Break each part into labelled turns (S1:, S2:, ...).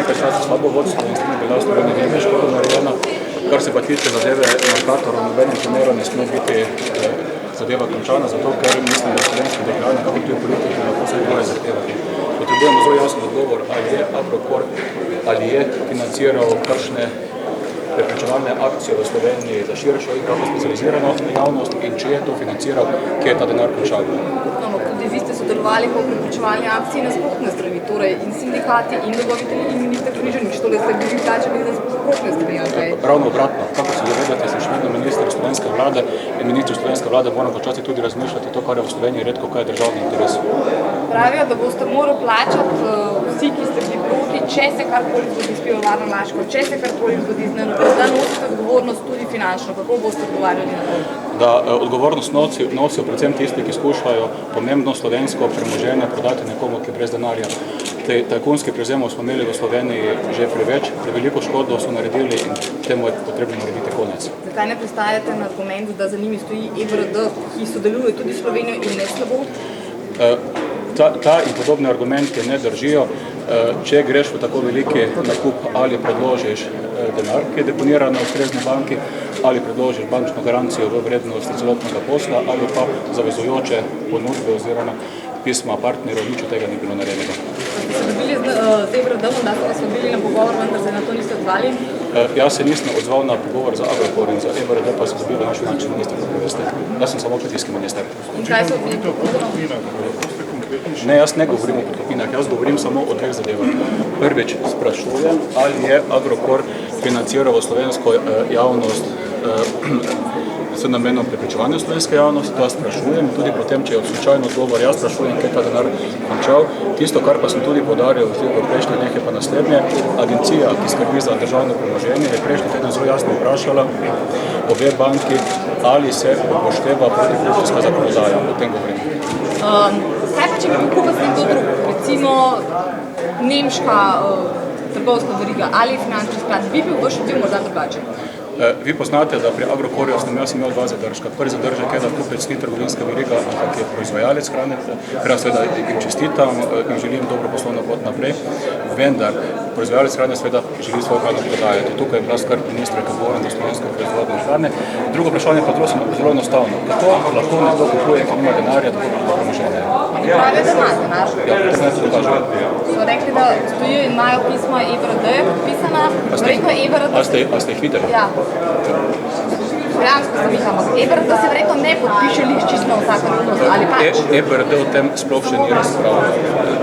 S1: nekaj časa slabo vodstvo in s tem je bila v Sloveniji velika škoda narejena. Kar se pa tiče zadeve Mercatorja, v nobenem primeru ne sme biti zadeva končana, zato ker mislim, da slovenski državljani, kako tudi politiki, lahko se morajo zahtevati. Potrebujemo zelo jasen odgovor, ali je Agrokor, ali je financiral kakšne preprečevalne akcije v Sloveniji za širšo in kako specializirano javnost in če je to financiral, kje je ta denar končal.
S2: No, tudi vi ste sodelovali po preprečevalni akciji na nasprotne strani, torej in sindikati, in dobavitelji, in minister Križanič, tole ste bili plačani za nasprotne strani.
S1: Ravno obratno, kako se zavedate, sem še vedno minister slovenske vlade in minister slovenske vlade moram počasi tudi razmišljati to, kar je v Sloveniji redko, kaj je državni interes.
S2: Pravijo, da boste morali plačati vsi, ki ste bili proti, če se karkoli zgodi s Pivovarno Laško, če se karkoli zgodi z NLB, da nosite odgovornost tudi finančno. Kako boste odgovarjali na to?
S1: Da odgovornost nosijo predvsem tisti, ki skušajo pomembno slovensko premoženje prodati nekomu, ki je brez denarja. Tajkunskih prevzemov smo imeli v Sloveniji že preveč, preveliko škodo so naredili in temu je potrebno narediti konec.
S2: Zakaj ne pristajate na argument, da za njimi stoji EBRD, ki sodeluje tudi s Slovenijo in ne slabo?
S1: Ta in podobne argumente ne držijo. Če greš v tako veliki nakup, ali predložiš denar, ki je deponiran na ustrezni banki, ali predložiš bančno garancijo v vrednosti celotnega posla, ali pa zavezujoče ponudbe oziroma pisma partnerjev, nič od tega ni bilo naredeno.
S2: Ste se dobili z EBRD-om, da ste bili na pogovor, vendar se na to niste odzvali?
S1: Jaz se nisem odzval na pogovor za Agrokor in za EBRD, pa sem dobil naš finančni minister, kako veste. Jaz sem samo kmetijski minister.
S2: In kaj so bili pogovorom?
S1: Ne, jaz ne govorim o podkupninah, jaz govorim samo o dveh zadevah. Prvič sprašujem, ali je Agrokor financiral slovensko javnost s namenom preprečevanja slovenske javnosti, to jaz sprašujem, tudi potem, če je slučajno odgovor, jaz sprašujem, kaj ta denar končal. Tisto, kar pa sem tudi podaril v prejšnjih dneh, je pa naslednje. Agencija, ki skrbi za državno premoženje, je prejšnji teden zelo jasno vprašala obe banki, ali se upošteva protikorupcijska zakonodaja. O tem govorim.
S2: Kaj pa, če bi kupil s nekdo drug, recimo nemška trgovska veriga ali finančni sklad, bi bil vaš odziv morda drugačen?
S1: Vi poznate, da pri Agrokorju jaz imel dva zadržka. Prvi zadržek je, da kupec ni trgovinska veriga, ampak je proizvajalec hrane. Ker seveda jim čestitam in želim dobro poslovno pot naprej. Vendar, proizvajalec hrane seveda želi svojo hrano prodajati. Tukaj je bila skrb ministra, ki govorim za slovensko proizvodnjo hrane. Drugo vprašanje pa zelo enostavno. Kako lahko nekdo kupuje, ki nima denarja, tako kot premoženje?
S2: Pravijo, da ima denar.
S1: Ja, to ne se dokaže.
S2: So rekli, da stojijo in imajo pisma EBRD-ja podpisana.
S1: A ste jih videli?
S2: Ja. Dejansko sem jih, ampak EBRD se verjetno ne podpiše čisto na vsako možnost, ali pač?
S1: EBRD o tem sploh še ni razpravljal.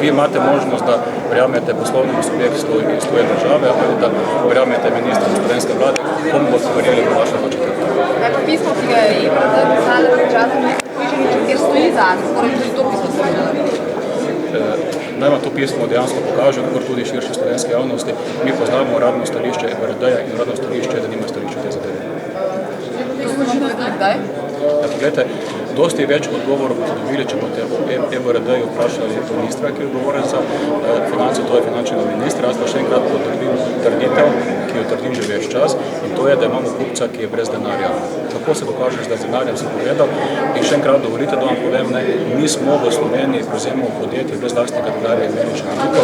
S1: Vi imate možnost, da verjamete poslovnemu subjektu iz tuje države ali da verjamete ministru slovenske vlade, komu boste verjeli v vaše hočete.
S2: Kaj pa pismo, ki ga je EBRD pisala pred časom ministru Križaniču, kjer stoji za Agrokor, tudi to pismo se
S1: naj vam to pismo dejansko pokaže, kakor tudi širše slovenske javnosti. Mi poznamo uradno stališče EBRD-ja in uradno stališče, da nima stališče te zadeve.
S2: To smo še povedali, kdaj?
S1: Poglejte, dosti več odgovorov boste dobili, če boste o EBRD-ju vprašali ministra, ki je odgovoren za finance, to je finančnega ministra. Jaz pa še enkrat potrdim trditev, ki jo trdim že več čas, in to je, da imamo kupca, ki je brez denarja. Kako se dokaže, da z denarjem sem povedal? In še enkrat dovolite, da vam povem, mi smo v Sloveniji prevzemov podjetij brez lastnega denarja imeli še veliko.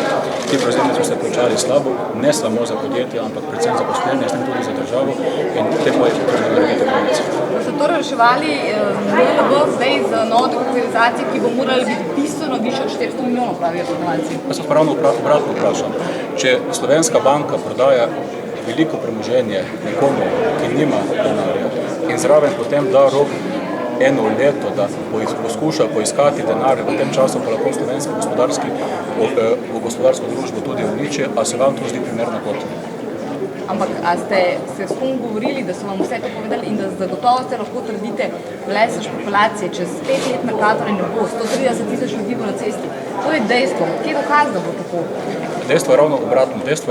S1: Ti prevzemi so se končali slabo, ne samo za podjetje, ampak predvsem za poslovanje, s tem tudi za državo in temu je potrebno narediti konec.
S2: Boste to reševali NLB zdaj z novo dokapitalizacijo, ki bo morala biti bistveno višja od 400 milijonov, pravijo poznavalci?
S1: Jaz vas ravno obratno vprašam. Če slovenska banka prodaja veliko premoženje nekomu, ki nima denarja in zraven potem da rok eno leto, da poskuša poiskati denar, v tem času pa lahko slovenski gospodarsko družbo tudi uniči, a se vam to zdi primerna pot?
S2: Ampak a ste se s kom govorili, da so vam vse to povedali in da zagotovo ste lahko trdite, brez špekulacije, čez 5 let Mercatorja ne bo, 130 tisoč ljudi bo na cesti. To je dejstvo. Kje dokaz, da bo tako?
S1: Dejstvo je ravno obratno. Dejstvo je